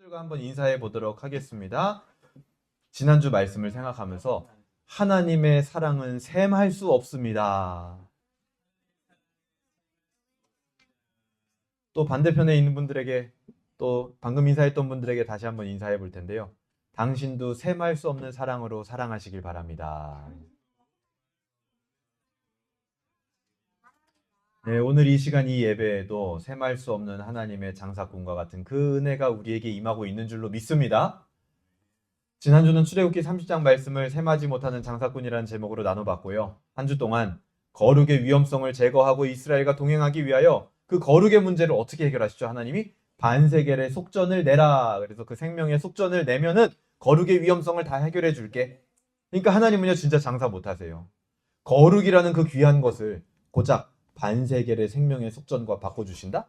친구들과 한번 인사해 보도록 하겠습니다. 지난주 말씀을 생각하면서 하나님의 사랑은 셈할 수 없습니다. 또 반대편에 있는 분들에게 또 방금 인사했던 분들에게 다시 한번 인사해 볼 텐데요. 당신도 셈할 수 없는 사랑으로 사랑하시길 바랍니다. 네, 오늘 이 시간 이 예배에도 셈할 수 없는 하나님의 장사꾼과 같은 그 은혜가 우리에게 임하고 있는 줄로 믿습니다. 지난주는 출애굽기 30장 말씀을 셈하지 못하는 장사꾼이라는 제목으로 나눠봤고요. 한 주 동안 거룩의 위험성을 제거하고 이스라엘과 동행하기 위하여 그 거룩의 문제를 어떻게 해결하시죠? 하나님이 반세겔의 속전을 내라. 그래서 그 생명의 속전을 내면은 거룩의 위험성을 다 해결해 줄게. 그러니까 하나님은요 진짜 장사 못하세요. 거룩이라는 그 귀한 것을 고작 반세겔의 생명의 속전과 바꿔주신다?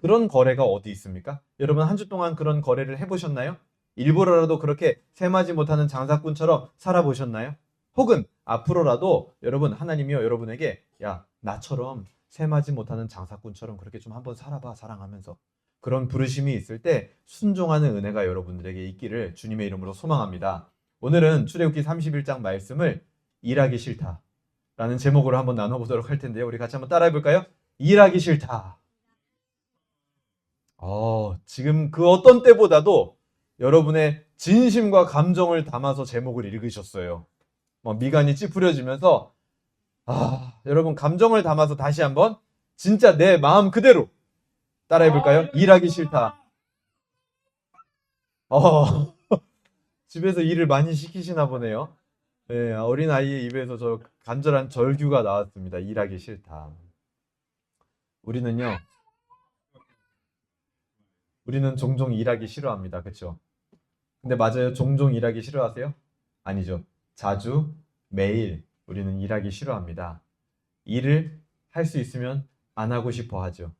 그런 거래가 어디 있습니까? 여러분 한 주 동안 그런 거래를 해보셨나요? 일부러라도 그렇게 셈하지 못하는 장사꾼처럼 살아보셨나요? 혹은 앞으로라도 여러분 하나님이요 여러분에게 야 나처럼 셈하지 못하는 장사꾼처럼 그렇게 좀 한번 살아봐 사랑하면서 그런 부르심이 있을 때 순종하는 은혜가 여러분들에게 있기를 주님의 이름으로 소망합니다. 오늘은 출애굽기 31장 말씀을 일하기 싫다 라는 제목으로 한번 나눠보도록 할 텐데요. 우리 같이 한번 따라해 볼까요? 일하기 싫다. 지금 그 어떤 때보다도 여러분의 진심과 감정을 담아서 제목을 읽으셨어요. 미간이 찌푸려지면서 여러분 감정을 담아서 다시 한번 진짜 내 마음 그대로 따라해 볼까요? 일하기 싫다. 집에서 일을 많이 시키시나 보네요. 네, 어린아이의 입에서 저 간절한 절규가 나왔습니다. 일하기 싫다. 우리는 종종 일하기 싫어합니다. 그렇죠? 근데 맞아요. 종종 일하기 싫어하세요? 아니죠. 자주, 매일 우리는 일하기 싫어합니다. 일을 할 수 있으면 안 하고 싶어 하죠.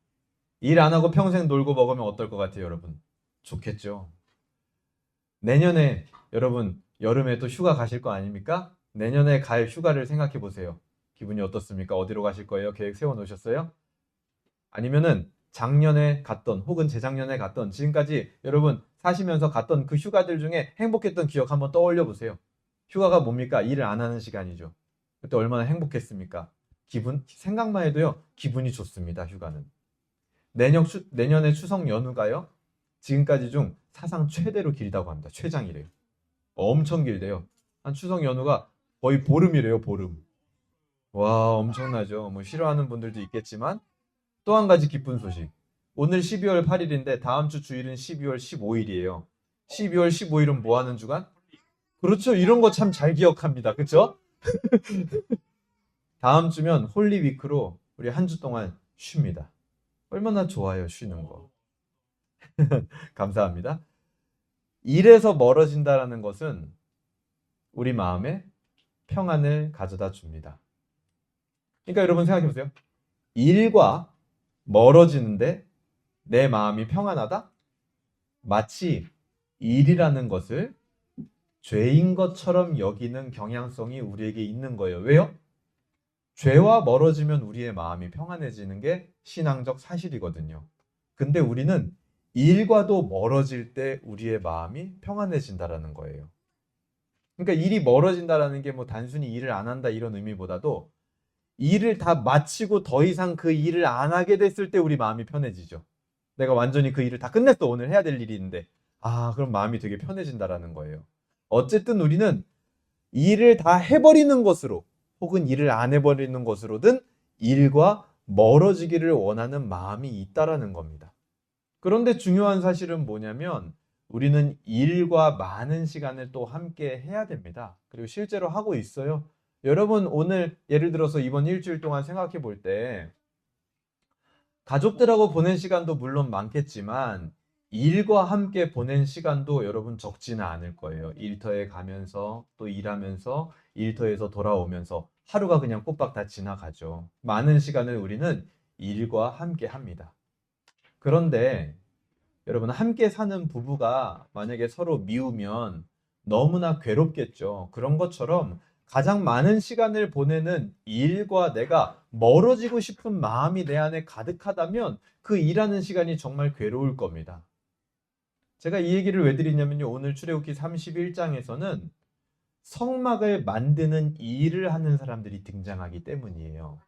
일 안 하고 평생 놀고 먹으면 어떨 것 같아요, 여러분? 좋겠죠. 내년에 여러분 여름에 또 휴가 가실 거 아닙니까? 내년에 갈 휴가를 생각해 보세요. 기분이 어떻습니까? 어디로 가실 거예요? 계획 세워 놓으셨어요? 아니면은 작년에 갔던 혹은 재작년에 갔던 지금까지 여러분 사시면서 갔던 그 휴가들 중에 행복했던 기억 한번 떠올려 보세요. 휴가가 뭡니까? 일을 안 하는 시간이죠. 그때 얼마나 행복했습니까? 생각만 해도요, 기분이 좋습니다, 휴가는. 내년에 추석 연휴가요, 지금까지 중 사상 최대로 길다고 합니다. 최장이래요. 엄청 길대요. 한 추석 연휴가 거의 보름이래요, 보름. 와, 엄청나죠. 뭐 싫어하는 분들도 있겠지만, 또 한 가지 기쁜 소식. 오늘 12월 8일인데 다음 주 주일은 12월 15일이에요. 12월 15일은 뭐 하는 주간? 그렇죠. 이런 거 참 잘 기억합니다. 그렇죠? 다음 주면 홀리위크로 우리 한 주 동안 쉽니다. 얼마나 좋아요, 쉬는 거. 감사합니다. 일에서 멀어진다라는 것은 우리 마음에 평안을 가져다 줍니다. 그러니까 여러분 생각해 보세요. 일과 멀어지는데 내 마음이 평안하다? 마치 일이라는 것을 죄인 것처럼 여기는 경향성이 우리에게 있는 거예요. 왜요? 죄와 멀어지면 우리의 마음이 평안해지는 게 신앙적 사실이거든요. 근데 우리는 일과도 멀어질 때 우리의 마음이 평안해진다라는 거예요. 그러니까 일이 멀어진다라는 게 뭐 단순히 일을 안 한다 이런 의미보다도 일을 다 마치고 더 이상 그 일을 안 하게 됐을 때 우리 마음이 편해지죠. 내가 완전히 그 일을 다 끝냈어. 오늘 해야 될 일이 있는데. 그럼 마음이 되게 편해진다라는 거예요. 어쨌든 우리는 일을 다 해버리는 것으로 혹은 일을 안 해버리는 것으로든 일과 멀어지기를 원하는 마음이 있다라는 겁니다. 그런데 중요한 사실은 뭐냐면 우리는 일과 많은 시간을 또 함께 해야 됩니다. 그리고 실제로 하고 있어요. 여러분 오늘 예를 들어서 이번 일주일 동안 생각해 볼 때 가족들하고 보낸 시간도 물론 많겠지만 일과 함께 보낸 시간도 여러분 적지는 않을 거예요. 일터에 가면서 또 일하면서 일터에서 돌아오면서 하루가 그냥 꼬박 다 지나가죠. 많은 시간을 우리는 일과 함께 합니다. 그런데 여러분 함께 사는 부부가 만약에 서로 미우면 너무나 괴롭겠죠. 그런 것처럼 가장 많은 시간을 보내는 일과 내가 멀어지고 싶은 마음이 내 안에 가득하다면 그 일하는 시간이 정말 괴로울 겁니다. 제가 이 얘기를 왜 드리냐면요. 오늘 출애굽기 31장에서는 성막을 만드는 일을 하는 사람들이 등장하기 때문이에요.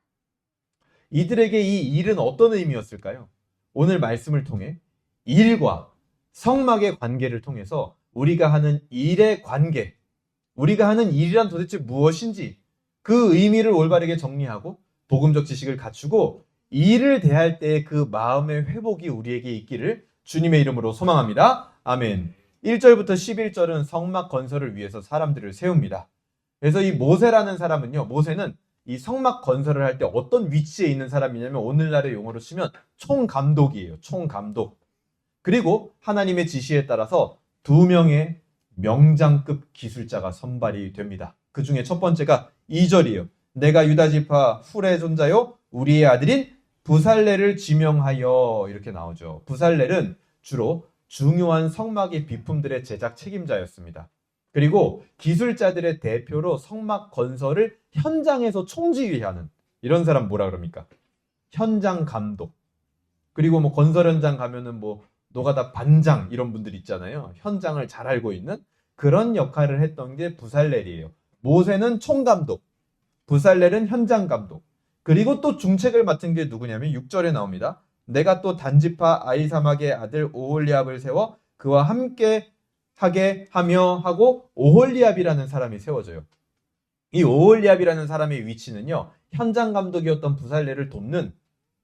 이들에게 이 일은 어떤 의미였을까요? 오늘 말씀을 통해 일과 성막의 관계를 통해서 우리가 하는 일의 관계, 우리가 하는 일이란 도대체 무엇인지 그 의미를 올바르게 정리하고 복음적 지식을 갖추고 일을 대할 때의 그 마음의 회복이 우리에게 있기를 주님의 이름으로 소망합니다. 아멘. 1절부터 11절은 성막 건설을 위해서 사람들을 세웁니다. 그래서 이 모세라는 사람은요, 모세는 이 성막 건설을 할 때 어떤 위치에 있는 사람이냐면 오늘날의 용어로 치면 총감독이에요. 총감독. 그리고 하나님의 지시에 따라서 2명의 명장급 기술자가 선발이 됩니다. 그 중에 첫 번째가 2절이에요. 내가 유다지파 훌의 손자요 우리의 아들인 부살렐을 지명하여, 이렇게 나오죠. 부살렐은 주로 중요한 성막의 비품들의 제작 책임자였습니다. 그리고 기술자들의 대표로 성막 건설을 현장에서 총지휘하는, 이런 사람 뭐라 그럽니까? 현장 감독. 그리고 뭐 건설 현장 가면은 뭐 노가다 반장 이런 분들 있잖아요. 현장을 잘 알고 있는 그런 역할을 했던 게 부살렐이에요. 모세는 총감독, 부살렐은 현장 감독. 그리고 또 중책을 맡은 게 누구냐면 6절에 나옵니다. 내가 또 단지파 아히사막의 아들 오홀리압을 세워 그와 함께 하게 하며 하고, 오홀리압이라는 사람이 세워져요. 이 오홀리압이라는 사람의 위치는요, 현장 감독이었던 부살렐을 돕는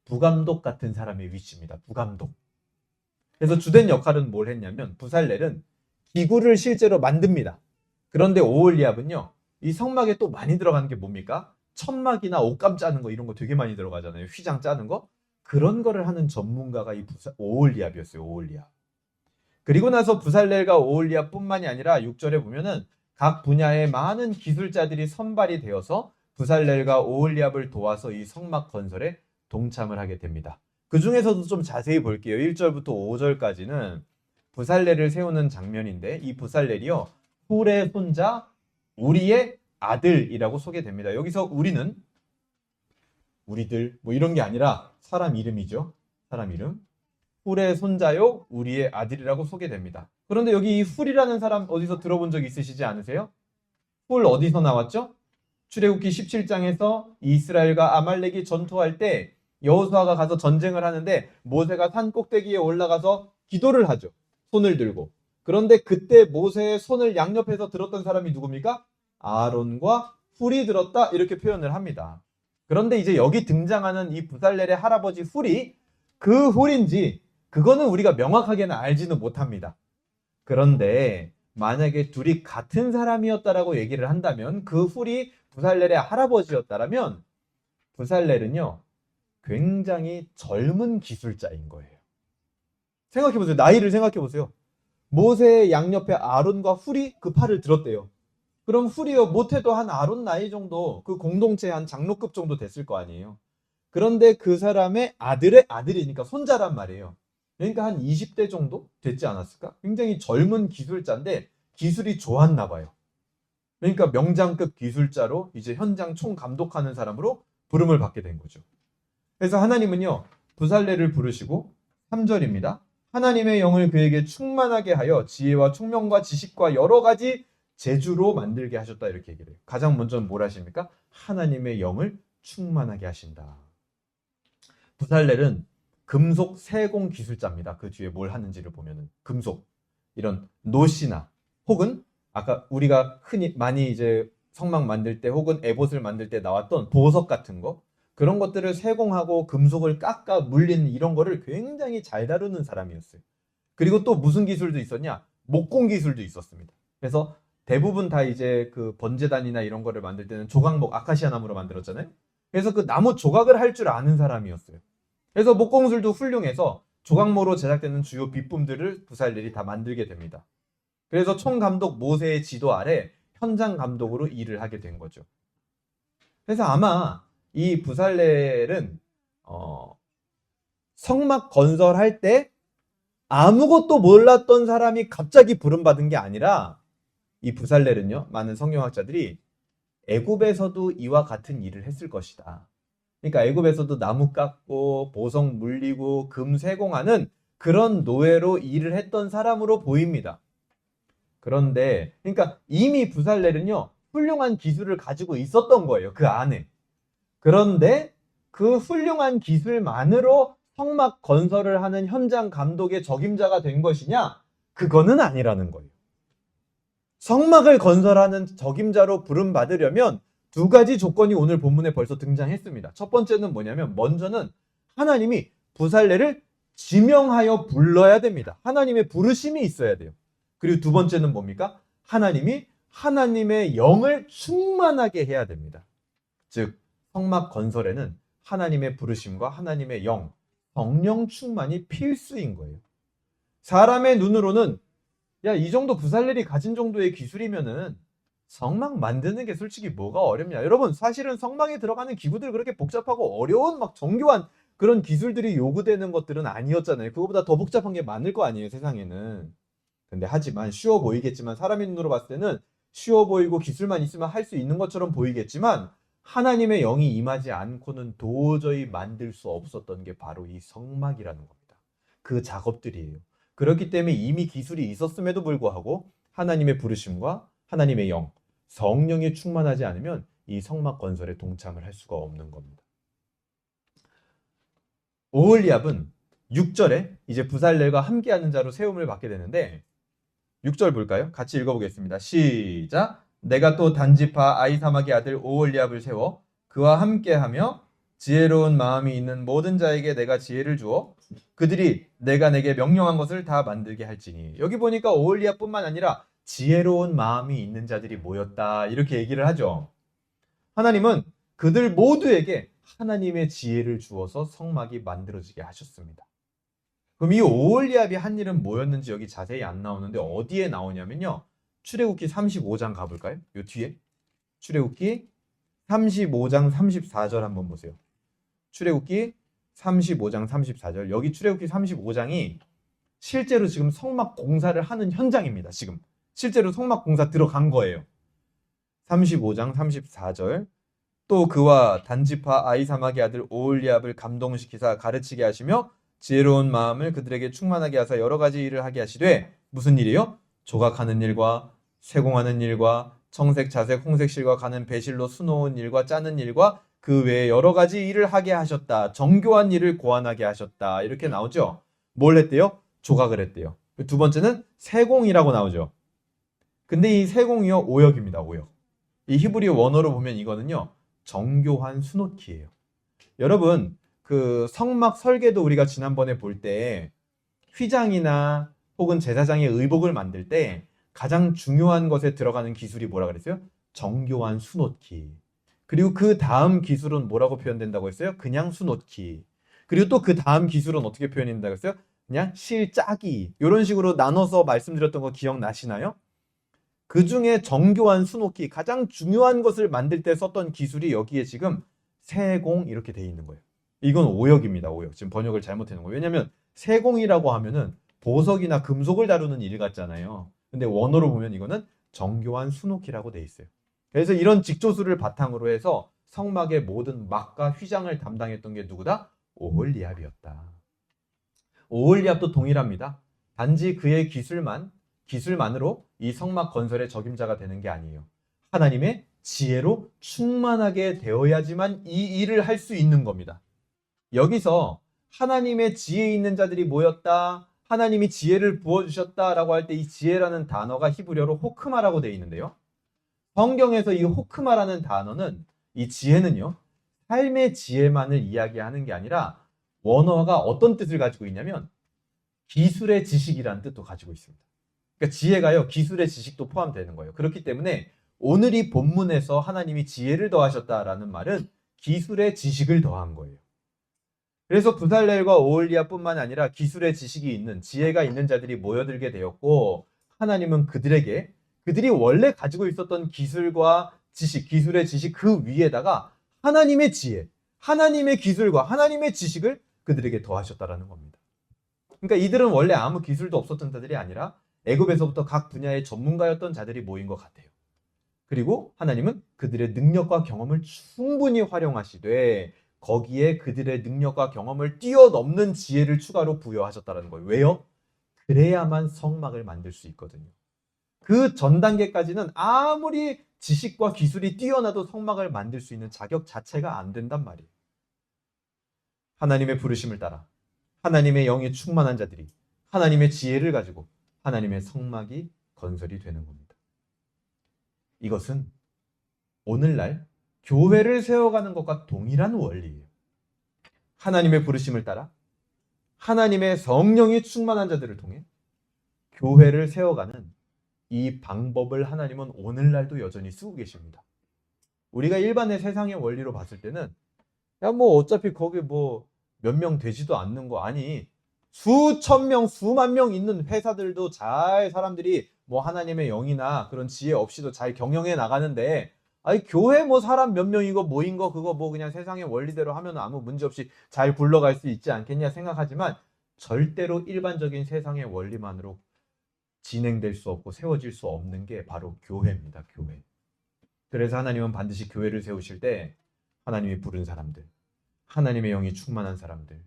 부감독 같은 사람의 위치입니다. 부감독. 그래서 주된 역할은 뭘 했냐면 부살렐은 기구를 실제로 만듭니다. 그런데 오홀리압은요, 이 성막에 또 많이 들어가는 게 뭡니까? 천막이나 옷감 짜는 거, 이런 거 되게 많이 들어가잖아요. 휘장 짜는 거. 그런 거를 하는 전문가가 이 오홀리압이었어요. 오홀리압. 그리고 나서 부살렐과 오홀리압뿐만이 아니라 6절에 보면은 각 분야의 많은 기술자들이 선발이 되어서 부살렐과 오홀리압을 도와서 이 성막 건설에 동참을 하게 됩니다. 그 중에서도 좀 자세히 볼게요. 1절부터 5절까지는 부살렐을 세우는 장면인데, 이 부살렐이요, 훌의 손자 우리의 아들이라고 소개됩니다. 여기서 우리는 우리들 뭐 이런 게 아니라 사람 이름이죠. 사람 이름. 훌의 손자요 우리의 아들이라고 소개됩니다. 그런데 여기 이 훌이라는 사람 어디서 들어본 적 있으시지 않으세요? 훌 어디서 나왔죠? 출애굽기 17장에서 이스라엘과 아말렉이 전투할 때 여호수아가 가서 전쟁을 하는데 모세가 산 꼭대기에 올라가서 기도를 하죠. 손을 들고. 그런데 그때 모세의 손을 양옆에서 들었던 사람이 누굽니까? 아론과 훌이 들었다, 이렇게 표현을 합니다. 그런데 이제 여기 등장하는 이 부살렐의 할아버지 훌이 그 훌인지 그거는 우리가 명확하게는 알지는 못합니다. 그런데 만약에 둘이 같은 사람이었다라고 얘기를 한다면, 그 훌이 부살렐의 할아버지였다라면 부살렐은요, 굉장히 젊은 기술자인 거예요. 생각해보세요. 나이를 생각해보세요. 모세의 양옆에 아론과 훌이 그 팔을 들었대요. 그럼 훌이요, 못해도 한 아론 나이 정도, 그 공동체 한 장로급 정도 됐을 거 아니에요. 그런데 그 사람의 아들의 아들이니까 손자란 말이에요. 그러니까 한 20대 정도 됐지 않았을까? 굉장히 젊은 기술자인데 기술이 좋았나 봐요. 그러니까 명장급 기술자로 이제 현장 총감독하는 사람으로 부름을 받게 된 거죠. 그래서 하나님은요, 부살렐을 부르시고 3절입니다. 하나님의 영을 그에게 충만하게 하여 지혜와 총명과 지식과 여러 가지 재주로 만들게 하셨다, 이렇게 얘기를 해요. 가장 먼저는 뭘 하십니까? 하나님의 영을 충만하게 하신다. 부살렐은 금속 세공 기술자입니다. 그 뒤에 뭘 하는지를 보면은 금속, 이런 노시나 혹은 아까 우리가 흔히 많이 이제 성막 만들 때 혹은 에봇을 만들 때 나왔던 보석 같은 거, 그런 것들을 세공하고 금속을 깎아 물리는 이런 거를 굉장히 잘 다루는 사람이었어요. 그리고 또 무슨 기술도 있었냐? 목공 기술도 있었습니다. 그래서 대부분 다 이제 그 번제단이나 이런 거를 만들 때는 조각목, 아카시아 나무로 만들었잖아요. 그래서 그 나무 조각을 할 줄 아는 사람이었어요. 그래서 목공술도 훌륭해서 조각모로 제작되는 주요 비품들을 부살렐이 다 만들게 됩니다. 그래서 총감독 모세의 지도 아래 현장 감독으로 일을 하게 된 거죠. 그래서 아마 이 부살렐은 성막 건설할 때 아무것도 몰랐던 사람이 갑자기 부름받은 게 아니라, 이 부살렐은요, 많은 성경학자들이 애굽에서도 이와 같은 일을 했을 것이다. 그러니까 애굽에서도 나무 깎고 보석 물리고 금 세공하는 그런 노예로 일을 했던 사람으로 보입니다. 그런데 그러니까 이미 부살렐은요, 훌륭한 기술을 가지고 있었던 거예요. 그 안에. 그런데 그 훌륭한 기술만으로 성막 건설을 하는 현장 감독의 적임자가 된 것이냐? 그거는 아니라는 거예요. 성막을 건설하는 적임자로 부름받으려면 두 가지 조건이 오늘 본문에 벌써 등장했습니다. 첫 번째는 뭐냐면, 먼저는 하나님이 부살렐을 지명하여 불러야 됩니다. 하나님의 부르심이 있어야 돼요. 그리고 두 번째는 뭡니까? 하나님이 하나님의 영을 충만하게 해야 됩니다. 즉, 성막 건설에는 하나님의 부르심과 하나님의 영, 성령 충만이 필수인 거예요. 사람의 눈으로는 야, 이 정도 부살렐이 가진 정도의 기술이면은 성막 만드는 게 솔직히 뭐가 어렵냐. 여러분, 사실은 성막에 들어가는 기구들 그렇게 복잡하고 어려운 막 정교한 그런 기술들이 요구되는 것들은 아니었잖아요. 그거보다 더 복잡한 게 많을 거 아니에요, 세상에는. 근데 하지만 쉬워 보이겠지만, 사람의 눈으로 봤을 때는 쉬워 보이고 기술만 있으면 할 수 있는 것처럼 보이겠지만, 하나님의 영이 임하지 않고는 도저히 만들 수 없었던 게 바로 이 성막이라는 겁니다. 그 작업들이에요. 그렇기 때문에 이미 기술이 있었음에도 불구하고 하나님의 부르심과 하나님의 영, 성령이 충만하지 않으면 이 성막 건설에 동참을 할 수가 없는 겁니다. 오홀리압은 6절에 이제 부살렐과 함께하는 자로 세움을 받게 되는데, 6절 볼까요? 같이 읽어보겠습니다. 시작! 내가 또 단지파 아히사막의 아들 오홀리압을 세워 그와 함께하며 지혜로운 마음이 있는 모든 자에게 내가 지혜를 주어 그들이 내가 내게 명령한 것을 다 만들게 할지니. 여기 보니까 오홀리압뿐만 아니라 지혜로운 마음이 있는 자들이 모였다, 이렇게 얘기를 하죠. 하나님은 그들 모두에게 하나님의 지혜를 주어서 성막이 만들어지게 하셨습니다. 그럼 이 오홀리압이 한 일은 뭐였는지 여기 자세히 안 나오는데 어디에 나오냐면요, 출애굽기 35장 가볼까요? 요 뒤에 출애굽기 35장 34절 한번 보세요. 출애굽기 35장 34절. 여기 출애굽기 35장이 실제로 지금 성막 공사를 하는 현장입니다. 지금 실제로 성막 공사 들어간 거예요. 35장 34절. 또 그와 단지파 아히사막의 아들 오홀리압을 감동시키사 가르치게 하시며 지혜로운 마음을 그들에게 충만하게 하사 여러 가지 일을 하게 하시되. 무슨 일이요? 조각하는 일과 쇠공하는 일과 청색, 자색, 홍색 실과 가는 배실로 수놓은 일과 짜는 일과 그 외에 여러 가지 일을 하게 하셨다. 정교한 일을 고안하게 하셨다. 이렇게 나오죠. 뭘 했대요? 조각을 했대요. 두 번째는 세공이라고 나오죠. 근데 이 세공이요, 오역입니다. 오역. 이 히브리어 원어로 보면 이거는요, 정교한 수놓기예요. 여러분, 그 성막 설계도 우리가 지난번에 볼 때 휘장이나 혹은 제사장의 의복을 만들 때 가장 중요한 것에 들어가는 기술이 뭐라 그랬어요? 정교한 수놓기. 그리고 그 다음 기술은 뭐라고 표현된다고 했어요? 그냥 수놓기. 그리고 또 그 다음 기술은 어떻게 표현된다고 했어요? 그냥 실 짜기. 이런 식으로 나눠서 말씀드렸던 거 기억나시나요? 그 중에 정교한 수놓기, 가장 중요한 것을 만들 때 썼던 기술이 여기에 지금 세공 이렇게 돼 있는 거예요. 이건 오역입니다. 오역. 지금 번역을 잘못해 놓은 거예요. 왜냐하면 세공이라고 하면은 보석이나 금속을 다루는 일 같잖아요. 근데 원어로 보면 이거는 정교한 수놓기라고 돼 있어요. 그래서 이런 직조술을 바탕으로 해서 성막의 모든 막과 휘장을 담당했던 게 누구다? 오홀리압이었다. 오홀리압도 동일합니다. 단지 그의 기술만으로 이 성막 건설의 적임자가 되는 게 아니에요. 하나님의 지혜로 충만하게 되어야지만 이 일을 할 수 있는 겁니다. 여기서 하나님의 지혜 있는 자들이 모였다, 하나님이 지혜를 부어주셨다라고 할 때 이 지혜라는 단어가 히브리어로 호크마라고 되어 있는데요. 성경에서 이 호크마라는 단어는, 이 지혜는요, 삶의 지혜만을 이야기하는 게 아니라 원어가 어떤 뜻을 가지고 있냐면 기술의 지식이라는 뜻도 가지고 있습니다. 그러니까 지혜가요, 기술의 지식도 포함되는 거예요. 그렇기 때문에 오늘 이 본문에서 하나님이 지혜를 더하셨다라는 말은 기술의 지식을 더한 거예요. 그래서 부살렐과 오홀리압뿐만 아니라 기술의 지식이 있는, 지혜가 있는 자들이 모여들게 되었고, 하나님은 그들이 원래 가지고 있었던 기술과 지식, 기술의 지식 그 위에다가 하나님의 지혜, 하나님의 기술과 하나님의 지식을 그들에게 더하셨다라는 겁니다. 그러니까 이들은 원래 아무 기술도 없었던 자들이 아니라 애굽에서부터 각 분야의 전문가였던 자들이 모인 것 같아요. 그리고 하나님은 그들의 능력과 경험을 충분히 활용하시되 거기에 그들의 능력과 경험을 뛰어넘는 지혜를 추가로 부여하셨다는 거예요. 왜요? 그래야만 성막을 만들 수 있거든요. 그 전 단계까지는 아무리 지식과 기술이 뛰어나도 성막을 만들 수 있는 자격 자체가 안 된단 말이에요. 하나님의 부르심을 따라 하나님의 영이 충만한 자들이 하나님의 지혜를 가지고 하나님의 성막이 건설이 되는 겁니다. 이것은 오늘날 교회를 세워가는 것과 동일한 원리예요. 하나님의 부르심을 따라 하나님의 성령이 충만한 자들을 통해 교회를 세워가는 이 방법을 하나님은 오늘날도 여전히 쓰고 계십니다. 우리가 일반의 세상의 원리로 봤을 때는 야, 뭐 어차피 거기 뭐 몇 명 되지도 않는 거 아니 수천 명, 수만 명 있는 회사들도 잘 사람들이 뭐 하나님의 영이나 그런 지혜 없이도 잘 경영해 나가는데 아니 교회 뭐 사람 몇 명이고 모인 거 그거 뭐 그냥 세상의 원리대로 하면 아무 문제 없이 잘 굴러갈 수 있지 않겠냐 생각하지만 절대로 일반적인 세상의 원리만으로 진행될 수 없고 세워질 수 없는 게 바로 교회입니다. 교회. 그래서 하나님은 반드시 교회를 세우실 때 하나님이 부른 사람들, 하나님의 영이 충만한 사람들,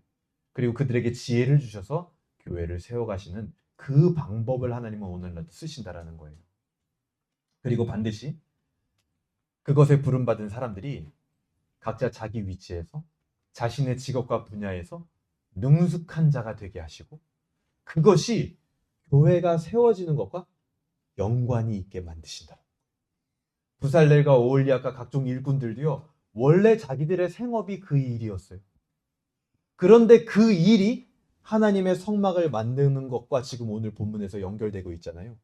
그리고 그들에게 지혜를 주셔서 교회를 세워가시는 그 방법을 하나님은 오늘날도 쓰신다라는 거예요. 그리고 반드시 그것에 부름받은 사람들이 각자 자기 위치에서 자신의 직업과 분야에서 능숙한 자가 되게 하시고 그것이 교회가 세워지는 것과 연관이 있게 만드신다. 부살렐과 오홀리압과 각종 일꾼들도요. 원래 자기들의 생업이 그 일이었어요. 그런데 그 일이 하나님의 성막을 만드는 것과 지금 오늘 본문에서 연결되고 있잖아요.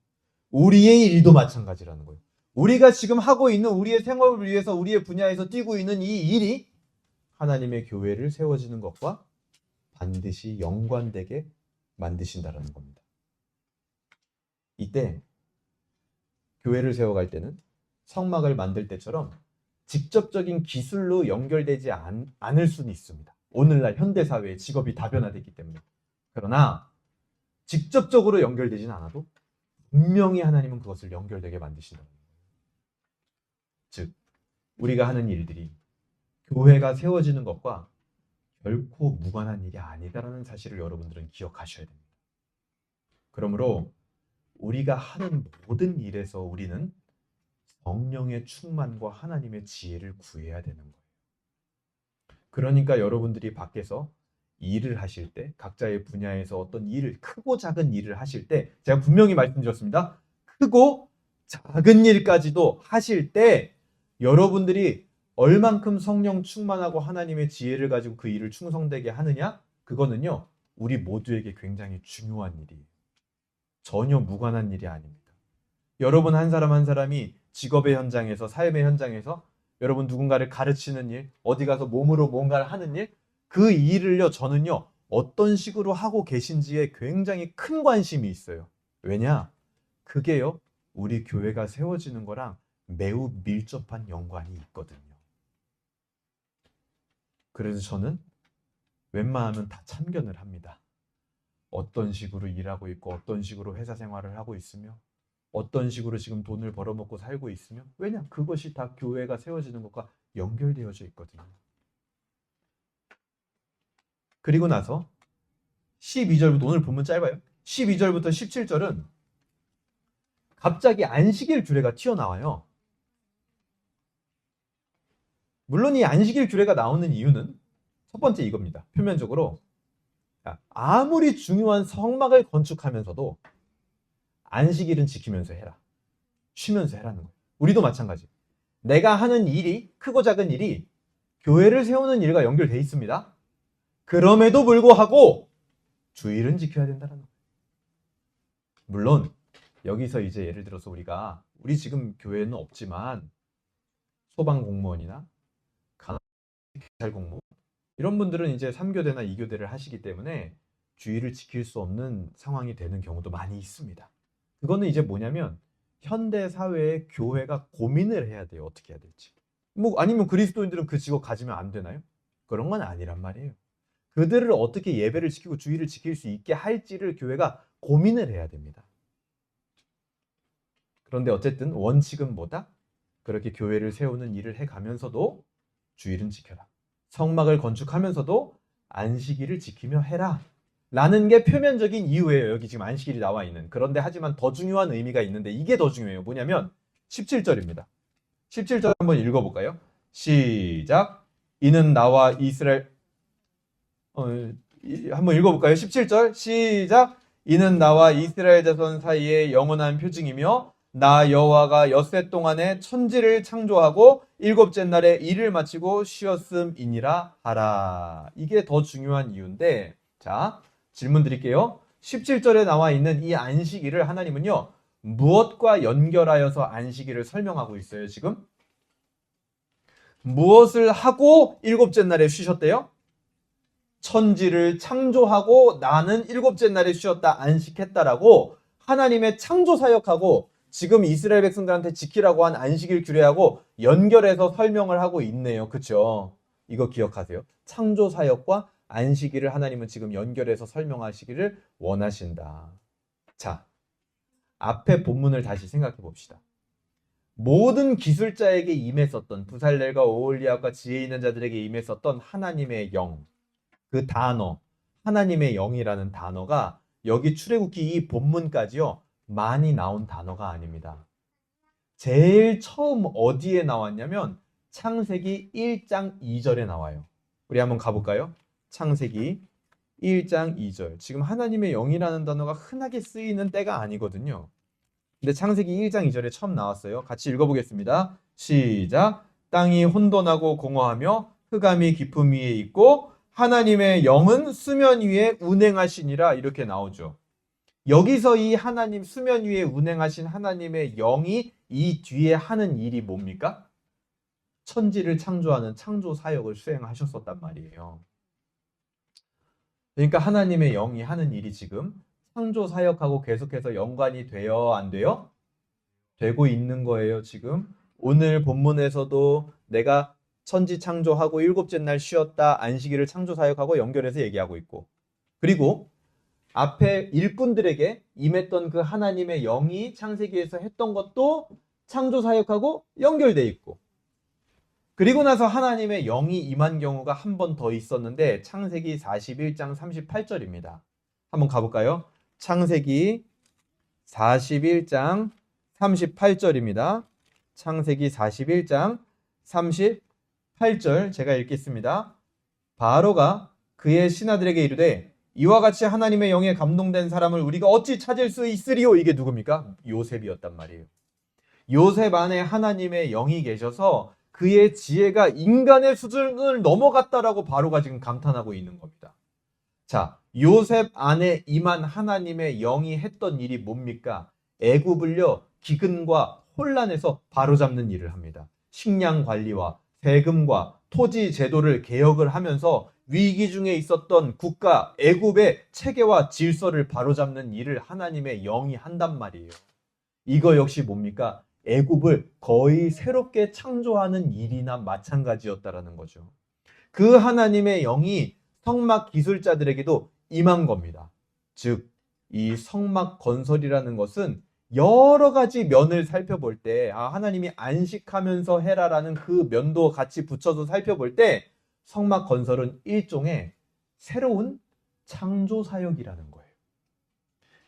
우리의 일도 마찬가지라는 거예요. 우리가 지금 하고 있는 우리의 생업을 위해서 우리의 분야에서 뛰고 있는 이 일이 하나님의 교회를 세워지는 것과 반드시 연관되게 만드신다는 겁니다. 이때 교회를 세워갈 때는 성막을 만들 때처럼 직접적인 기술로 연결되지 않을 수는 있습니다. 오늘날 현대사회의 직업이 다변화됐기 때문에. 그러나 직접적으로 연결되지는 않아도 분명히 하나님은 그것을 연결되게 만드신다. 즉, 우리가 하는 일들이 교회가 세워지는 것과 결코 무관한 일이 아니다라는 사실을 여러분들은 기억하셔야 됩니다. 그러므로 우리가 하는 모든 일에서 우리는 성령의 충만과 하나님의 지혜를 구해야 되는 거예요. 그러니까 여러분들이 밖에서 일을 하실 때 각자의 분야에서 어떤 일을 크고 작은 일을 하실 때 제가 분명히 말씀드렸습니다. 크고 작은 일까지도 하실 때 여러분들이 얼만큼 성령 충만하고 하나님의 지혜를 가지고 그 일을 충성되게 하느냐? 그거는요. 우리 모두에게 굉장히 중요한 일이에요. 전혀 무관한 일이 아닙니다. 여러분 한 사람 한 사람이 직업의 현장에서 삶의 현장에서 여러분 누군가를 가르치는 일, 어디 가서 몸으로 뭔가를 하는 일, 그 일을요 저는요 어떤 식으로 하고 계신지에 굉장히 큰 관심이 있어요. 왜냐? 그게요 우리 교회가 세워지는 거랑 매우 밀접한 연관이 있거든요. 그래서 저는 웬만하면 다 참견을 합니다. 어떤 식으로 일하고 있고 어떤 식으로 회사 생활을 하고 있으며 어떤 식으로 지금 돈을 벌어먹고 살고 있으며 왜냐? 그것이 다 교회가 세워지는 것과 연결되어져 있거든요. 그리고 나서 12절부터 오늘 본문 짧아요. 12절부터 17절은 갑자기 안식일 규례가 튀어나와요. 물론 이 안식일 규례가 나오는 이유는 첫 번째 이겁니다. 표면적으로 아무리 중요한 성막을 건축하면서도 안식일은 지키면서 해라. 쉬면서 해라는 거예요. 우리도 마찬가지. 내가 하는 일이 크고 작은 일이 교회를 세우는 일과 연결돼 있습니다. 그럼에도 불구하고 주일은 지켜야 된다는 거예요. 물론 여기서 이제 예를 들어서 우리 지금 교회는 없지만 소방 공무원이나 경찰 공무원 이런 분들은 이제 3교대나 2교대를 하시기 때문에 주일을 지킬 수 없는 상황이 되는 경우도 많이 있습니다. 그거는 이제 뭐냐면 현대 사회의 교회가 고민을 해야 돼요. 어떻게 해야 될지. 뭐 아니면 그리스도인들은 그 직업 가지면 안 되나요? 그런 건 아니란 말이에요. 그들을 어떻게 예배를 지키고 주일을 지킬 수 있게 할지를 교회가 고민을 해야 됩니다. 그런데 어쨌든 원칙은 뭐다? 그렇게 교회를 세우는 일을 해가면서도 주일은 지켜라. 성막을 건축하면서도 안식일을 지키며 해라. 라는 게 표면적인 이유예요. 여기 지금 안식일이 나와 있는. 그런데 하지만 더 중요한 의미가 있는데 이게 더 중요해요. 뭐냐면 17절입니다. 17절 한번 읽어볼까요? 시작. 이는 나와 이스라엘 한번 읽어볼까요? 17절 시작. 이는 나와 이스라엘 자손 사이의 영원한 표징이며 나 여호와가 엿새 동안에 천지를 창조하고 일곱째 날에 일을 마치고 쉬었음이니라 하라. 이게 더 중요한 이유인데, 자, 질문 드릴게요. 17절에 나와 있는 이 안식일을 하나님은요, 무엇과 연결하여서 안식일을 설명하고 있어요, 지금? 무엇을 하고 일곱째 날에 쉬셨대요? 천지를 창조하고 나는 일곱째 날에 쉬었다, 안식했다라고 하나님의 창조 사역하고 지금 이스라엘 백성들한테 지키라고 한 안식일 규례하고 연결해서 설명을 하고 있네요. 그쵸? 이거 기억하세요. 창조 사역과 안식일을 하나님은 지금 연결해서 설명하시기를 원하신다. 자, 앞에 본문을 다시 생각해 봅시다. 모든 기술자에게 임했었던 부살렐과 오홀리압과 지혜 있는 자들에게 임했었던 하나님의 영, 그 단어, 하나님의 영이라는 단어가 여기 출애굽기 이 본문까지요, 많이 나온 단어가 아닙니다. 제일 처음 어디에 나왔냐면 창세기 1장 2절에 나와요. 우리 한번 가볼까요? 창세기 1장 2절. 지금 하나님의 영이라는 단어가 흔하게 쓰이는 때가 아니거든요. 근데 창세기 1장 2절에 처음 나왔어요. 같이 읽어보겠습니다. 시작. 땅이 혼돈하고 공허하며 흑암이 깊음 위에 있고 하나님의 영은 수면 위에 운행하시니라. 이렇게 나오죠. 여기서 이 하나님, 수면 위에 운행하신 하나님의 영이 이 뒤에 하는 일이 뭡니까? 천지를 창조하는 창조 사역을 수행하셨었단 말이에요. 그러니까 하나님의 영이 하는 일이 지금 창조 사역하고 계속해서 연관이 돼요, 안 돼요? 되고 있는 거예요, 지금. 오늘 본문에서도 내가 천지 창조하고 일곱째 날 쉬었다, 안식일을 창조 사역하고 연결해서 얘기하고 있고, 그리고 앞에 일꾼들에게 임했던 그 하나님의 영이 창세기에서 했던 것도 창조 사역하고 연결돼 있고, 그리고 나서 하나님의 영이 임한 경우가 한 번 더 있었는데 창세기 41장 38절입니다. 한번 가볼까요? 창세기 41장 38절입니다. 창세기 41장 38절 제가 읽겠습니다. 바로가 그의 신하들에게 이르되 이와 같이 하나님의 영에 감동된 사람을 우리가 어찌 찾을 수 있으리요? 이게 누굽니까? 요셉이었단 말이에요. 요셉 안에 하나님의 영이 계셔서 그의 지혜가 인간의 수준을 넘어갔다라고 바로가 지금 감탄하고 있는 겁니다. 자, 요셉 안에 임한 하나님의 영이 했던 일이 뭡니까? 애굽을요, 기근과 혼란에서 바로잡는 일을 합니다. 식량 관리와 세금과 토지 제도를 개혁을 하면서 위기 중에 있었던 국가 애굽의 체계와 질서를 바로잡는 일을 하나님의 영이 한단 말이에요. 이거 역시 뭡니까? 애굽을 거의 새롭게 창조하는 일이나 마찬가지였다라는 거죠. 그 하나님의 영이 성막 기술자들에게도 임한 겁니다. 즉, 이 성막 건설이라는 것은 여러 가지 면을 살펴볼 때, 하나님이 안식하면서 해라라는 그 면도 같이 붙여서 살펴볼 때 성막 건설은 일종의 새로운 창조 사역이라는 거예요.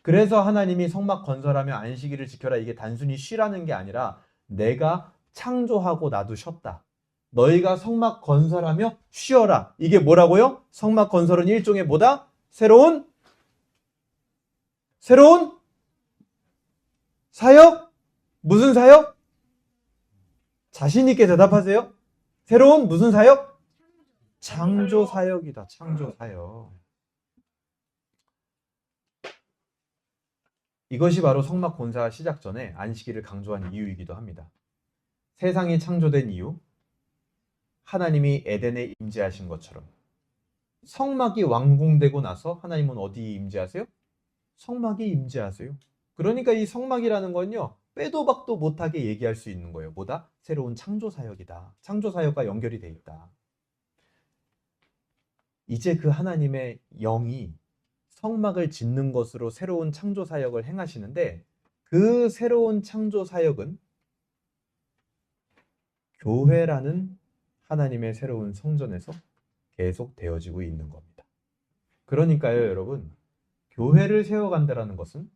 그래서 하나님이 성막 건설하며 안식일을 지켜라, 이게 단순히 쉬라는 게 아니라 내가 창조하고 나도 쉬었다. 너희가 성막 건설하며 쉬어라. 이게 뭐라고요? 성막 건설은 일종의 뭐다? 새로운 사역? 무슨 사역? 자신 있게 대답하세요. 새로운 무슨 사역? 창조 사역이다. 창조 사역. 이것이 바로 성막 공사 시작 전에 안식일을 강조한 이유이기도 합니다. 세상이 창조된 이유, 하나님이 에덴에 임재하신 것처럼 성막이 완공되고 나서 하나님은 어디에 임재하세요? 성막에 임재하세요. 그러니까 이 성막이라는 건요, 빼도 박도 못하게 얘기할 수 있는 거예요. 뭐다? 새로운 창조 사역이다. 창조 사역과 연결이 돼 있다. 이제 그 하나님의 영이 성막을 짓는 것으로 새로운 창조 사역을 행하시는데 그 새로운 창조 사역은 교회라는 하나님의 새로운 성전에서 계속 되어지고 있는 겁니다. 그러니까요, 여러분, 교회를 세워간다라는 것은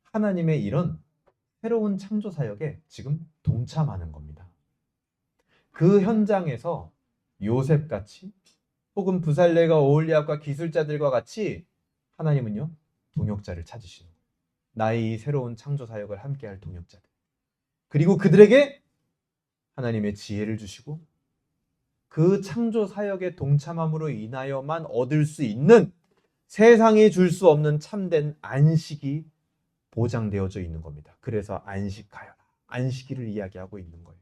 하나님의 이런 새로운 창조 사역에 지금 동참하는 겁니다. 그 현장에서 요셉같이 혹은 부살레가 오홀리압과 기술자들과 같이 하나님은요, 동역자를 찾으시는 거예요. 나의 이 새로운 창조 사역을 함께할 동역자들. 그리고 그들에게 하나님의 지혜를 주시고 그 창조 사역에 동참함으로 인하여만 얻을 수 있는 세상이 줄 수 없는 참된 안식이 보장되어져 있는 겁니다. 그래서 안식하여라. 안식일을 이야기하고 있는 거예요.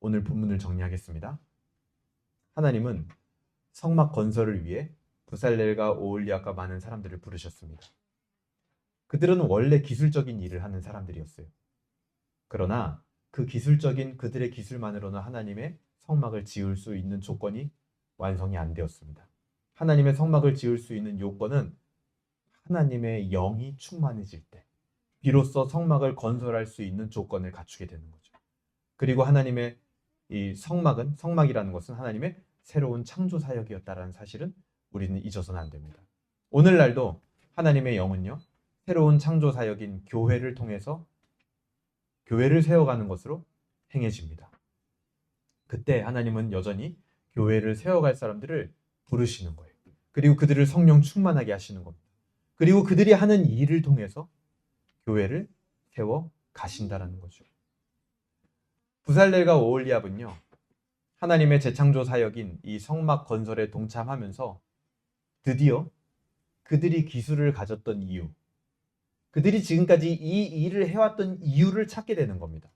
오늘 본문을 정리하겠습니다. 하나님은 성막 건설을 위해 부살렐과 오홀리압과 많은 사람들을 부르셨습니다. 그들은 원래 기술적인 일을 하는 사람들이었어요. 그러나 그 기술적인 그들의 기술만으로는 하나님의 성막을 지을 수 있는 조건이 완성이 안 되었습니다. 하나님의 성막을 지을 수 있는 요건은 하나님의 영이 충만해질 때 비로소 성막을 건설할 수 있는 조건을 갖추게 되는 거죠. 그리고 하나님의 이 성막이라는 것은 하나님의 새로운 창조 사역이었다라는 사실은 우리는 잊어서는 안 됩니다. 오늘날도 하나님의 영은요, 새로운 창조 사역인 교회를 통해서 교회를 세워가는 것으로 행해집니다. 그때 하나님은 여전히 교회를 세워갈 사람들을 부르시는 거예요. 그리고 그들을 성령 충만하게 하시는 겁니다. 그리고 그들이 하는 일을 통해서 교회를 세워 가신다라는 거죠. 부살렐과 오홀리압은요, 하나님의 재창조 사역인 이 성막 건설에 동참하면서 드디어 그들이 기술을 가졌던 이유, 그들이 지금까지 이 일을 해왔던 이유를 찾게 되는 겁니다.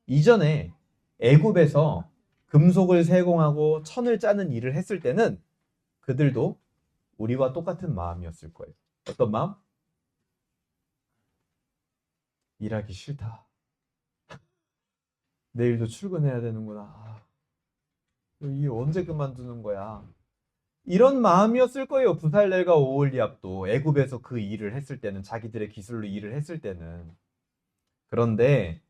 이전에 애굽에서 금속을 세공하고 천을 짜는 일을 했을 때는 그들도 우리와 똑같은 마음이었을 거예요. 어떤 마음? 일하기 싫다. 내일도 출근해야 되는구나. 이 언제 그만두는 거야? 이런 마음이었을 거예요. 부살렐과 오홀리압도 애굽에서 그 일을 했을 때는, 자기들의 기술로 일을 했을 때는. 그런데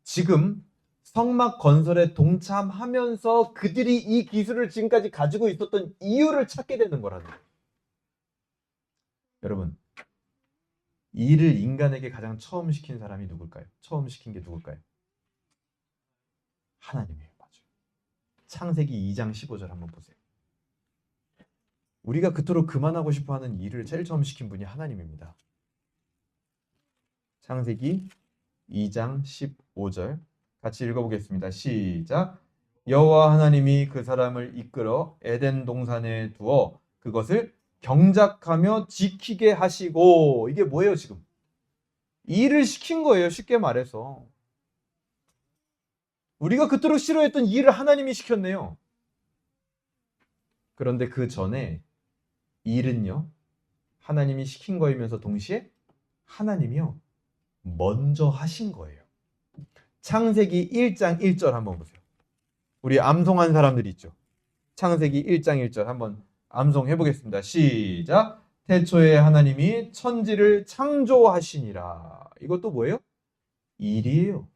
지금 성막 건설에 동참하면서 그들이 이 기술을 지금까지 가지고 있었던 이유를 찾게 되는 거라는 거예요. 여러분, 일을 인간에게 가장 처음 시킨 사람이 누굴까요? 처음 시킨 게 누굴까요? 하나님이에요. 맞아요. 창세기 2장 15절 한번 보세요. 우리가 그토록 그만하고 싶어하는 일을 제일 처음 시킨 분이 하나님입니다. 창세기 2장 15절 같이 읽어보겠습니다. 시작. 여호와 하나님이 그 사람을 이끌어 에덴 동산에 두어 그것을 경작하며 지키게 하시고, 이게 뭐예요 지금? 일을 시킨 거예요. 쉽게 말해서 우리가 그토록 싫어했던 일을 하나님이 시켰네요. 그런데 그 전에 일은요, 하나님이 시킨 거이면서 동시에 하나님이요, 먼저 하신 거예요. 창세기 1장 1절 한번 보세요. 우리 암송한 사람들이 있죠. 창세기 1장 1절 한번 암송해 보겠습니다. 시작. 태초에 하나님이 천지를 창조하시니라. 이것도 뭐예요? 일이에요.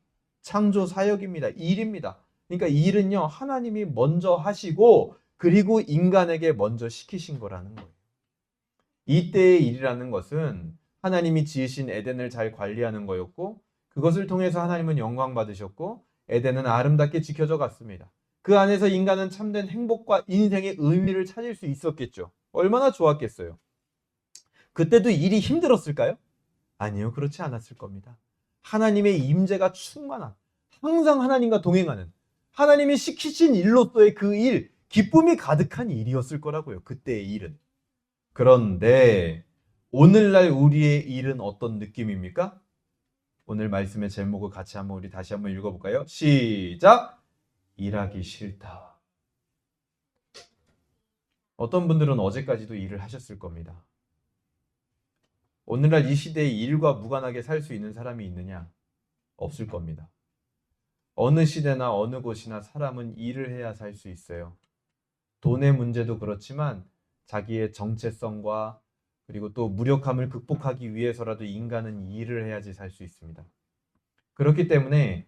창조 사역입니다. 일입니다. 그러니까 일은요, 하나님이 먼저 하시고 그리고 인간에게 먼저 시키신 거라는 거예요. 이때의 일이라는 것은 하나님이 지으신 에덴을 잘 관리하는 거였고, 그것을 통해서 하나님은 영광 받으셨고 에덴은 아름답게 지켜져 갔습니다. 그 안에서 인간은 참된 행복과 인생의 의미를 찾을 수 있었겠죠. 얼마나 좋았겠어요. 그때도 일이 힘들었을까요? 아니요, 그렇지 않았을 겁니다. 하나님의 임재가 충만한, 항상 하나님과 동행하는, 하나님이 시키신 일로서의 그 일, 기쁨이 가득한 일이었을 거라고요. 그때의 일은. 그런데 오늘날 우리의 일은 어떤 느낌입니까? 오늘 말씀의 제목을 같이 한번 우리 다시 한번 읽어볼까요? 시작! 일하기 싫다. 어떤 분들은 어제까지도 일을 하셨을 겁니다. 오늘날 이 시대에 일과 무관하게 살 수 있는 사람이 있느냐? 없을 겁니다. 어느 시대나 어느 곳이나 사람은 일을 해야 살 수 있어요. 돈의 문제도 그렇지만 자기의 정체성과 그리고 또 무력함을 극복하기 위해서라도 인간은 일을 해야지 살 수 있습니다. 그렇기 때문에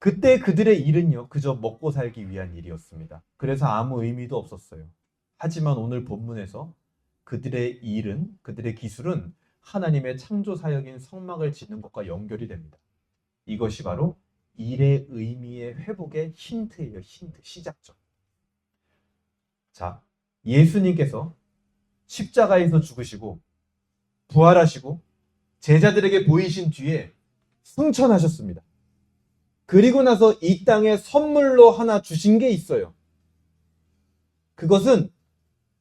그때 그들의 일은요, 그저 먹고 살기 위한 일이었습니다. 그래서 아무 의미도 없었어요. 하지만 오늘 본문에서 그들의 일은, 그들의 기술은 하나님의 창조 사역인 성막을 짓는 것과 연결이 됩니다. 이것이 바로 일의 의미의 회복의 힌트예요. 힌트, 시작점. 자, 예수님께서 십자가에서 죽으시고 부활하시고 제자들에게 보이신 뒤에 승천하셨습니다. 그리고 나서 이 땅에 선물로 하나 주신 게 있어요. 그것은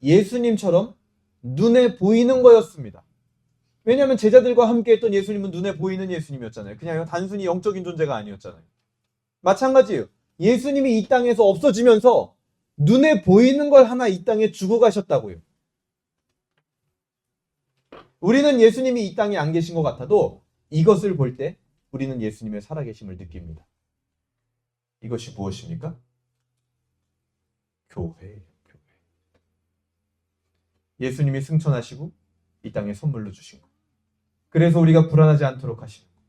예수님처럼 눈에 보이는 거였습니다. 왜냐하면 제자들과 함께 했던 예수님은 눈에 보이는 예수님이었잖아요. 그냥 단순히 영적인 존재가 아니었잖아요. 마찬가지예요. 예수님이 이 땅에서 없어지면서 눈에 보이는 걸 하나 이 땅에 주고 가셨다고요. 우리는 예수님이 이 땅에 안 계신 것 같아도 이것을 볼 때 우리는 예수님의 살아계심을 느낍니다. 이것이 무엇입니까? 교회예요. 교회. 예수님이 승천하시고 이 땅에 선물로 주신 것. 그래서 우리가 불안하지 않도록 하시는 것.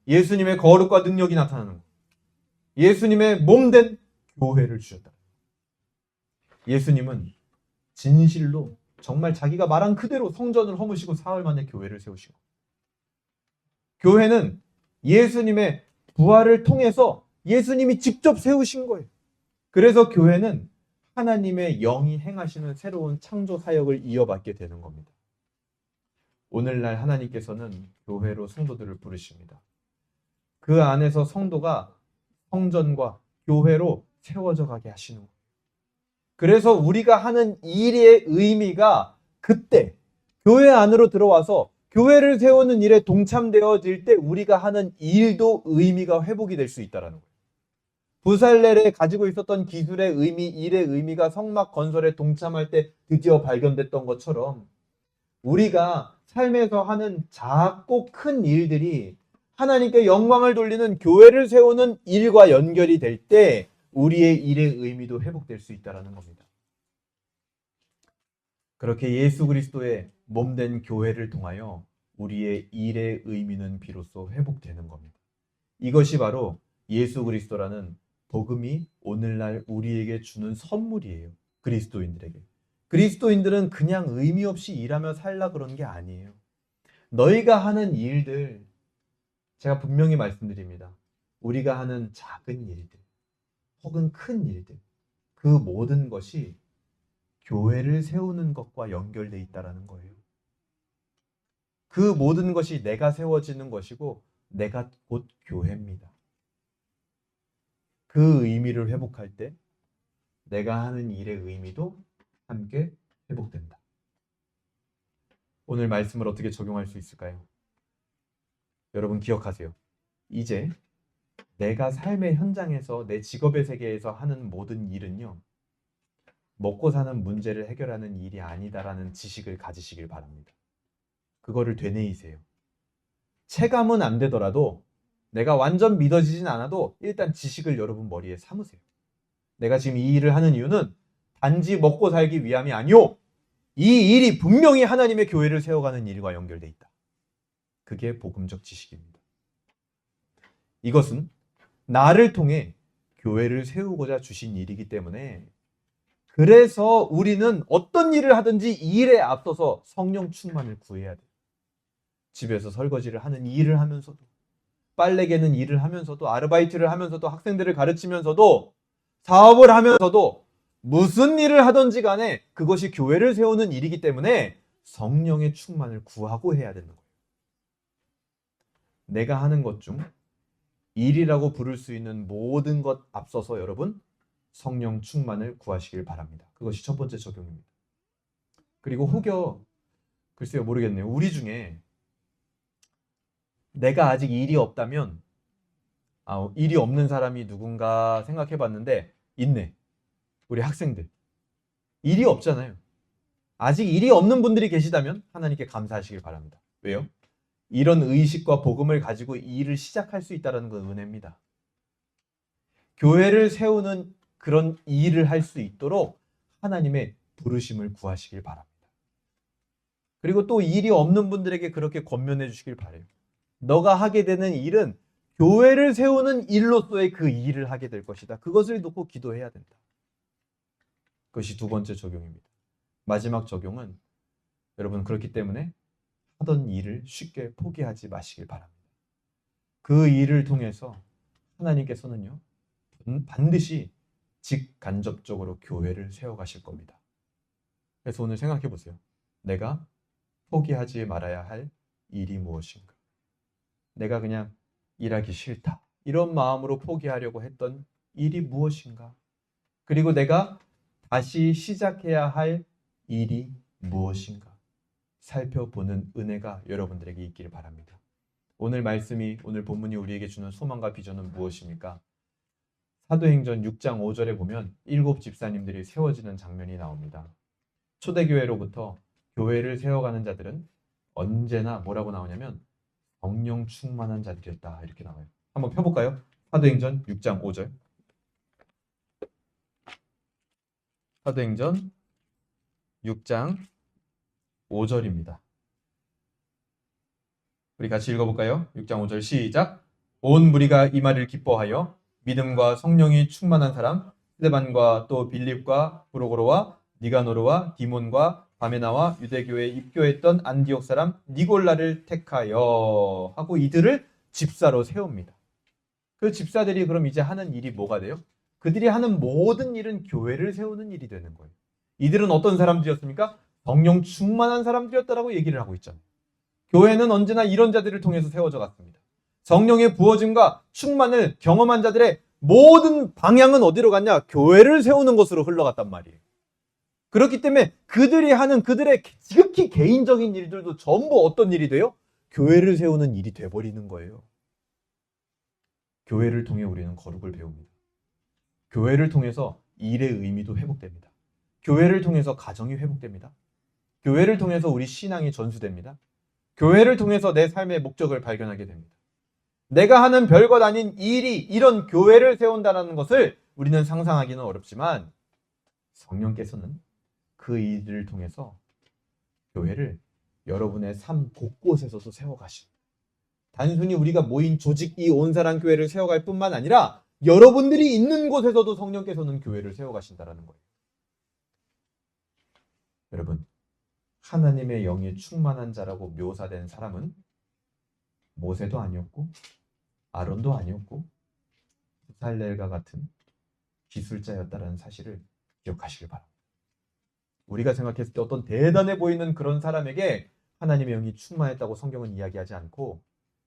예수님의 거룩과 능력이 나타나는 것. 예수님의 몸된 교회를 주셨다. 예수님은 진실로 정말 자기가 말한 그대로 성전을 허무시고 사흘 만에 교회를 세우신 것. 교회는 예수님의 부활을 통해서 예수님이 직접 세우신 거예요. 그래서 교회는 하나님의 영이 행하시는 새로운 창조 사역을 이어받게 되는 겁니다. 오늘날 하나님께서는 교회로 성도들을 부르십니다. 그 안에서 성도가 성전과 교회로 세워져 가게 하시는 거예요. 그래서 우리가 하는 일의 의미가 그때 교회 안으로 들어와서 교회를 세우는 일에 동참되어질 때 우리가 하는 일도 의미가 회복이 될 수 있다는 거예요. 부살렐에 가지고 있었던 기술의 의미, 일의 의미가 성막 건설에 동참할 때 드디어 발견됐던 것처럼 우리가 삶에서 하는 작고 큰 일들이 하나님께 영광을 돌리는 교회를 세우는 일과 연결이 될 때 우리의 일의 의미도 회복될 수 있다는 겁니다. 그렇게 예수 그리스도의 몸된 교회를 통하여 우리의 일의 의미는 비로소 회복되는 겁니다. 이것이 바로 예수 그리스도라는 복음이 오늘날 우리에게 주는 선물이에요. 그리스도인들에게. 그리스도인들은 그냥 의미 없이 일하며 살라 그런 게 아니에요. 너희가 하는 일들, 제가 분명히 말씀드립니다. 우리가 하는 작은 일들, 혹은 큰 일들, 그 모든 것이 교회를 세우는 것과 연결되어 있다는 거예요. 그 모든 것이 내가 세워지는 것이고 내가 곧 교회입니다. 그 의미를 회복할 때 내가 하는 일의 의미도 함께 회복된다. 오늘 말씀을 어떻게 적용할 수 있을까요? 여러분 기억하세요. 이제 내가 삶의 현장에서 내 직업의 세계에서 하는 모든 일은요. 먹고 사는 문제를 해결하는 일이 아니다라는 지식을 가지시길 바랍니다. 그거를 되뇌이세요. 체감은 안 되더라도 내가 완전 믿어지진 않아도 일단 지식을 여러분 머리에 삼으세요. 내가 지금 이 일을 하는 이유는 단지 먹고 살기 위함이 아니오. 이 일이 분명히 하나님의 교회를 세워가는 일과 연결돼 있다. 그게 복음적 지식입니다. 이것은 나를 통해 교회를 세우고자 주신 일이기 때문에 그래서 우리는 어떤 일을 하든지 이 일에 앞서서 성령 충만을 구해야 돼요. 집에서 설거지를 하는 일을 하면서도 빨래 개는 일을 하면서도 아르바이트를 하면서도 학생들을 가르치면서도 사업을 하면서도 무슨 일을 하든지 간에 그것이 교회를 세우는 일이기 때문에 성령의 충만을 구하고 해야 되는 거예요. 내가 하는 것 중 일이라고 부를 수 있는 모든 것 앞서서 여러분 성령 충만을 구하시길 바랍니다. 그것이 첫 번째 적용입니다. 그리고 혹여 글쎄요 모르겠네요. 우리 중에 내가 아직 일이 없다면 일이 없는 사람이 누군가 생각해 봤는데 있네. 우리 학생들. 일이 없잖아요. 아직 일이 없는 분들이 계시다면 하나님께 감사하시길 바랍니다. 왜요? 이런 의식과 복음을 가지고 이 일을 시작할 수 있다는 건 은혜입니다. 교회를 세우는 그런 일을 할 수 있도록 하나님의 부르심을 구하시길 바랍니다. 그리고 또 일이 없는 분들에게 그렇게 권면해 주시길 바라요. 너가 하게 되는 일은 교회를 세우는 일로서의 그 일을 하게 될 것이다. 그것을 놓고 기도해야 된다. 그것이 두 번째 적용입니다. 마지막 적용은 여러분 그렇기 때문에 하던 일을 쉽게 포기하지 마시길 바랍니다. 그 일을 통해서 하나님께서는요, 반드시 직간접적으로 교회를 세워가실 겁니다. 그래서 오늘 생각해 보세요. 내가 포기하지 말아야 할 일이 무엇인가? 내가 그냥 일하기 싫다. 이런 마음으로 포기하려고 했던 일이 무엇인가? 그리고 내가 다시 시작해야 할 일이 무엇인가? 살펴보는 은혜가 여러분들에게 있기를 바랍니다. 오늘 말씀이, 오늘 본문이 우리에게 주는 소망과 비전은 무엇입니까? 사도행전 6장 5절에 보면 7 집사님들이 세워지는 장면이 나옵니다. 초대교회로부터 교회를 세워가는 자들은 언제나 뭐라고 나오냐면 성령 충만한 자들이었다. 이렇게 나와요. 한번 펴볼까요? 사도행전 6장 5절. 사도행전 6장 5절입니다. 우리 같이 읽어볼까요? 6장 5절 시작. 온 무리가 이 말을 기뻐하여 믿음과 성령이 충만한 사람 스데반과 또 빌립과 브로고로와 니가노르와 디몬과 바메나와 유대교에 입교했던 안디옥 사람 니골라를 택하여 하고 이들을 집사로 세웁니다. 그 집사들이 그럼 이제 하는 일이 뭐가 돼요? 그들이 하는 모든 일은 교회를 세우는 일이 되는 거예요. 이들은 어떤 사람들이었습니까? 성령 충만한 사람들이었다라고 얘기를 하고 있잖아요. 교회는 언제나 이런 자들을 통해서 세워져 갔습니다. 성령의 부어짐과 충만을 경험한 자들의 모든 방향은 어디로 갔냐? 교회를 세우는 것으로 흘러갔단 말이에요. 그렇기 때문에 그들이 하는 그들의 지극히 개인적인 일들도 전부 어떤 일이 돼요? 교회를 세우는 일이 돼버리는 거예요. 교회를 통해 우리는 거룩을 배웁니다. 교회를 통해서 일의 의미도 회복됩니다. 교회를 통해서 가정이 회복됩니다. 교회를 통해서 우리 신앙이 전수됩니다. 교회를 통해서 내 삶의 목적을 발견하게 됩니다. 내가 하는 별것 아닌 일이 이런 교회를 세운다는 것을 우리는 상상하기는 어렵지만 성령께서는 그 일을 통해서 교회를 여러분의 삶 곳곳에서도 세워가십니다. 단순히 우리가 모인 조직 이 온사랑 교회를 세워갈 뿐만 아니라 여러분들이 있는 곳에서도 성령께서는 교회를 세워가신다는 거예요. 여러분, 하나님의 영이 충만한 자라고 묘사된 사람은 모세도 아니었고 아론도 아니었고 부살렐과 같은 기술자였다라는 사실을 기억하시길 바랍니다. 우리가 생각했을 때 어떤 대단해 보이는 그런 사람에게 하나님의 영이 충만했다고 성경은 이야기하지 않고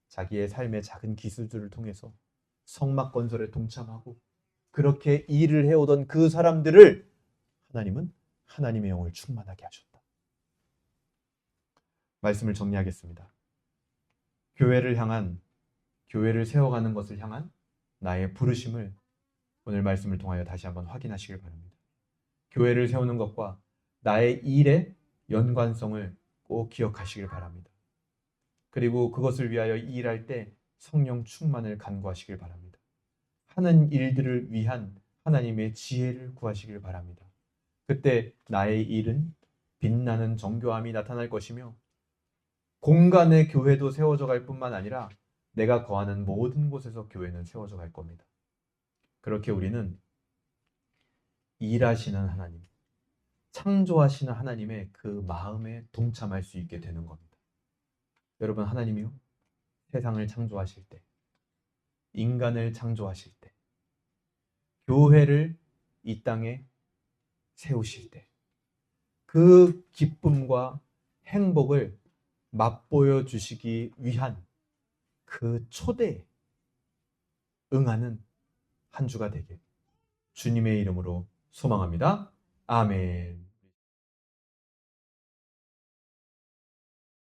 자기의 삶의 작은 기술들을 통해서 성막 건설에 동참하고 그렇게 일을 해오던 그 사람들을 하나님은 하나님의 영을 충만하게 하셨다. 말씀을 정리하겠습니다. 교회를 세워가는 것을 향한 나의 부르심을 오늘 말씀을 통하여 다시 한번 확인하시길 바랍니다. 교회를 세우는 것과 나의 일의 연관성을 꼭 기억하시길 바랍니다. 그리고 그것을 위하여 일할 때 성령 충만을 간구하시길 바랍니다. 하는 일들을 위한 하나님의 지혜를 구하시길 바랍니다. 그때 나의 일은 빛나는 정교함이 나타날 것이며 공간의 교회도 세워져 갈 뿐만 아니라 내가 거하는 모든 곳에서 교회는 세워져 갈 겁니다. 그렇게 우리는 일하시는 하나님, 창조하시는 하나님의 그 마음에 동참할 수 있게 되는 겁니다. 여러분, 하나님이요, 세상을 창조하실 때, 인간을 창조하실 때, 교회를 이 땅에 세우실 때, 그 기쁨과 행복을 맛보여 주시기 위한 그 초대에 응하는 한 주가 되길 주님의 이름으로 소망합니다. 아멘.